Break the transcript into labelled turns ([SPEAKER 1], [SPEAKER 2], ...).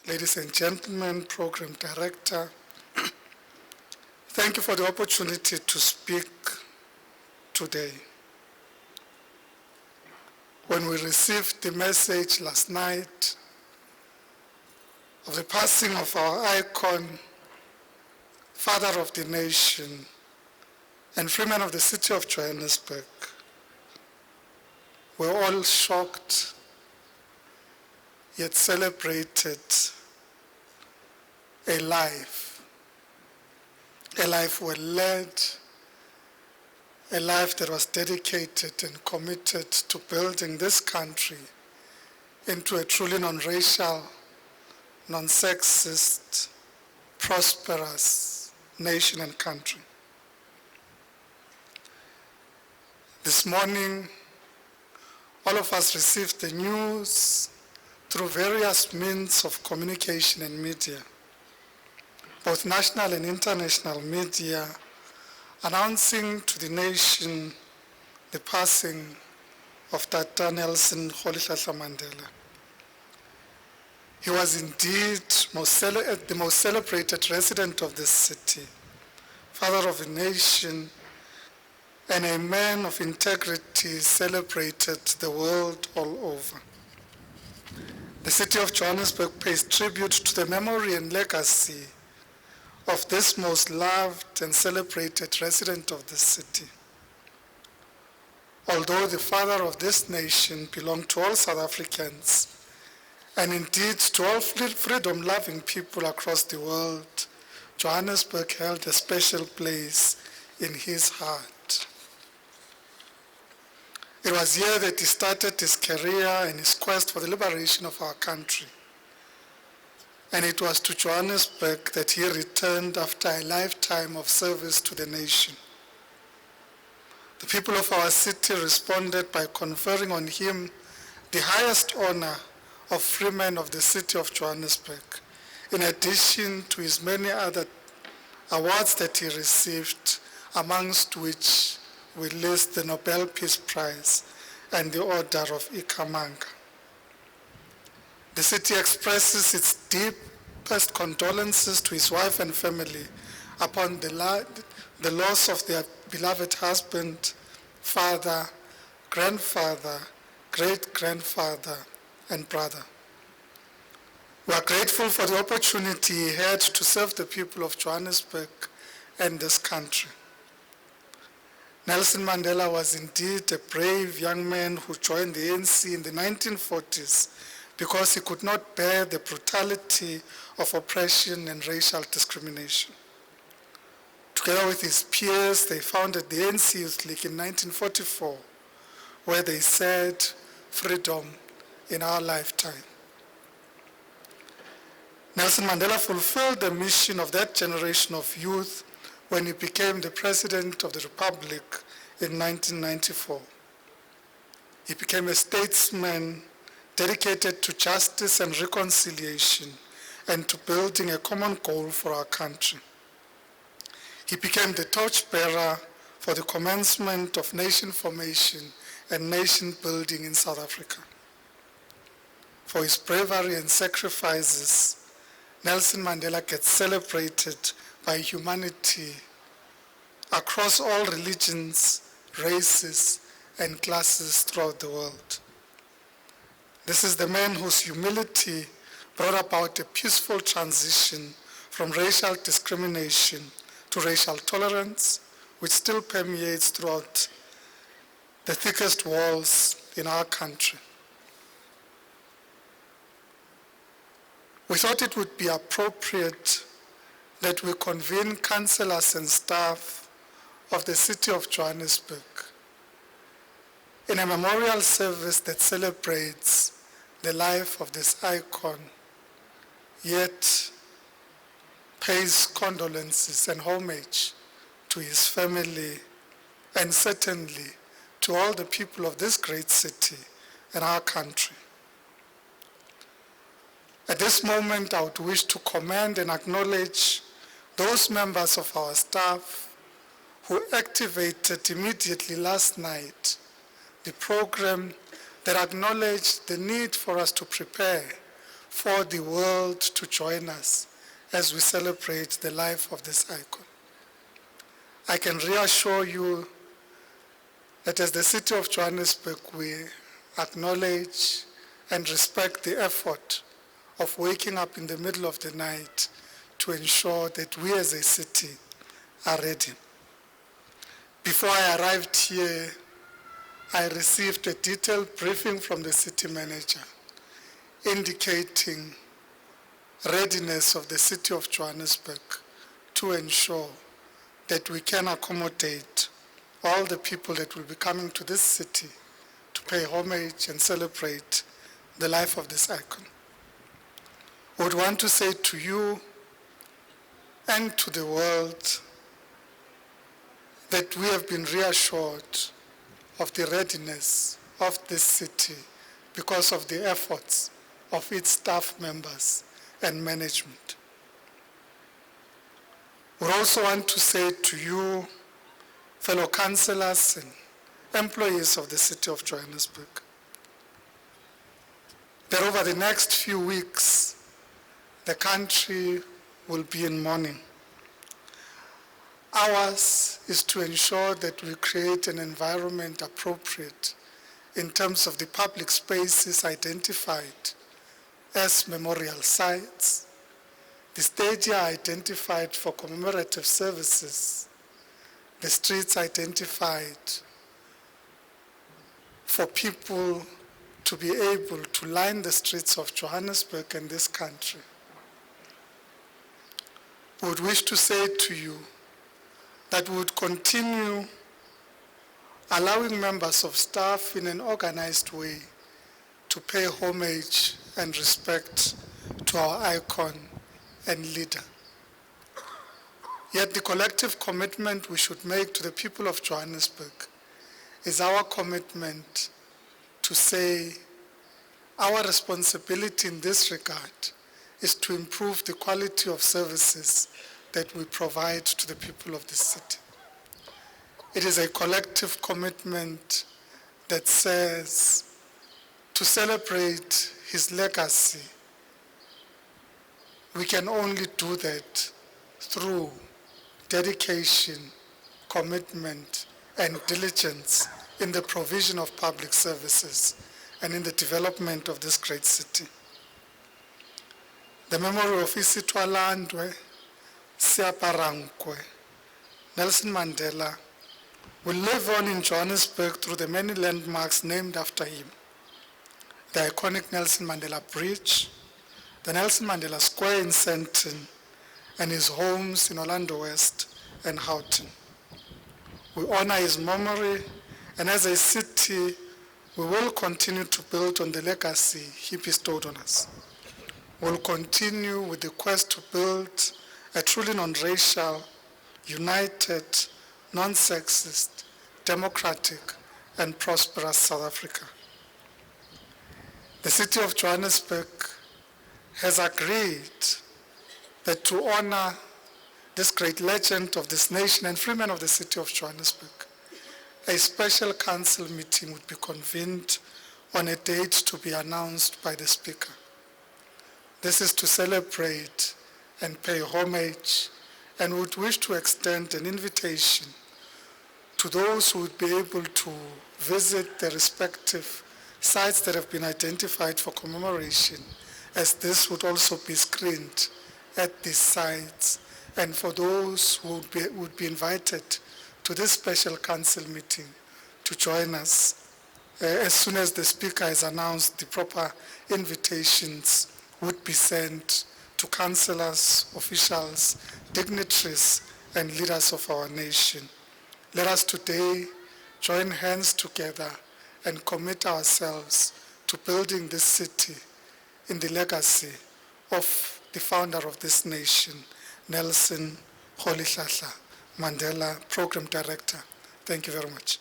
[SPEAKER 1] ladies and gentlemen, Program Director, thank you for the opportunity to speak today. When we received the message last night of the passing of our icon, father of the nation, and freeman of the city of Johannesburg, we're all shocked, yet celebrated a life well led, a life that was dedicated and committed to building this country into a truly non-racial, non-sexist, prosperous nation and country. This morning, all of us received the news through various means of communication and media, both national and international media, announcing to the nation the passing of Tata Nelson Mandela. He was indeed the most celebrated resident of this city, father of a nation, and a man of integrity celebrated the world all over. The City of Johannesburg pays tribute to the memory and legacy of this most loved and celebrated resident of the city. Although the father of this nation belonged to all South Africans, and indeed to all freedom-loving people across the world, Johannesburg held a special place in his heart. It was here that he started his career and his quest for the liberation of our country. And it was to Johannesburg that he returned after a lifetime of service to the nation. The people of our city responded by conferring on him the highest honor of freeman of the city of Johannesburg, in addition to his many other awards that he received, amongst which we list the Nobel Peace Prize and the Order of Ikhamanga. The city expresses its deepest condolences to his wife and family upon the loss of their beloved husband, father, grandfather, great-grandfather, and brother. We are grateful for the opportunity he had to serve the people of Johannesburg and this country. Nelson Mandela was indeed a brave young man who joined the ANC in the 1940s because he could not bear the brutality of oppression and racial discrimination. Together with his peers, they founded the ANC Youth League in 1944, where they said, "Freedom in our lifetime." Nelson Mandela fulfilled the mission of that generation of youth when he became the President of the Republic in 1994. He became a statesman dedicated to justice and reconciliation and to building a common goal for our country. He became the torchbearer for the commencement of nation formation and nation building in South Africa. For his bravery and sacrifices, Nelson Mandela gets celebrated by humanity across all religions, races, and classes throughout the world. This is the man whose humility brought about a peaceful transition from racial discrimination to racial tolerance, which still permeates throughout the thickest walls in our country. We thought it would be appropriate that we convene councillors and staff of the City of Johannesburg in a memorial service that celebrates the life of this icon, yet pays condolences and homage to his family and certainly to all the people of this great city and our country. At this moment, I would wish to commend and acknowledge those members of our staff who activated immediately last night the program that acknowledged the need for us to prepare for the world to join us as we celebrate the life of this icon. I can reassure you that as the City of Johannesburg, we acknowledge and respect the effort of waking up in the middle of the night to ensure that we as a city are ready. Before I arrived here, I received a detailed briefing from the city manager indicating readiness of the City of Johannesburg to ensure that we can accommodate all the people that will be coming to this city to pay homage and celebrate the life of this icon. I would want to say to you and to the world that we have been reassured of the readiness of this city because of the efforts of its staff members and management. We also want to say to you, fellow councillors and employees of the City of Johannesburg, that over the next few weeks, the country will be in mourning. Ours is to ensure that we create an environment appropriate in terms of the public spaces identified as memorial sites, the stadia identified for commemorative services, the streets identified for people to be able to line the streets of Johannesburg and this country. We would wish to say to you that we would continue allowing members of staff in an organized way to pay homage and respect to our icon and leader. Yet the collective commitment we should make to the people of Johannesburg is our commitment to say our responsibility in this regard is to improve the quality of services that we provide to the people of the city. It is a collective commitment that says to celebrate his legacy, we can only do that through dedication, commitment, and diligence in the provision of public services and in the development of this great city. The memory of Isitwalandwe, Siaparankwe, Nelson Mandela, will live on in Johannesburg through the many landmarks named after him. The iconic Nelson Mandela Bridge, the Nelson Mandela Square in Sandton, and his homes in Orlando West and Houghton. We honor his memory, and as a city, we will continue to build on the legacy he bestowed on us. We'll continue with the quest to build a truly non-racial, united, non-sexist, democratic, and prosperous South Africa. The City of Johannesburg has agreed that to honor this great legend of this nation and freeman of the City of Johannesburg, a special council meeting would be convened on a date to be announced by the Speaker. This is to celebrate and pay homage, and would wish to extend an invitation to those who would be able to visit the respective sites that have been identified for commemoration, as this would also be screened at these sites, and for those who would be invited to this special council meeting to join us. As soon as the Speaker has announced, the proper invitations would be sent to councillors, officials, dignitaries, and leaders of our nation. Let us today join hands together and commit ourselves to building this city in the legacy of the founder of this nation, Nelson Mandela, Program Director. Thank you very much.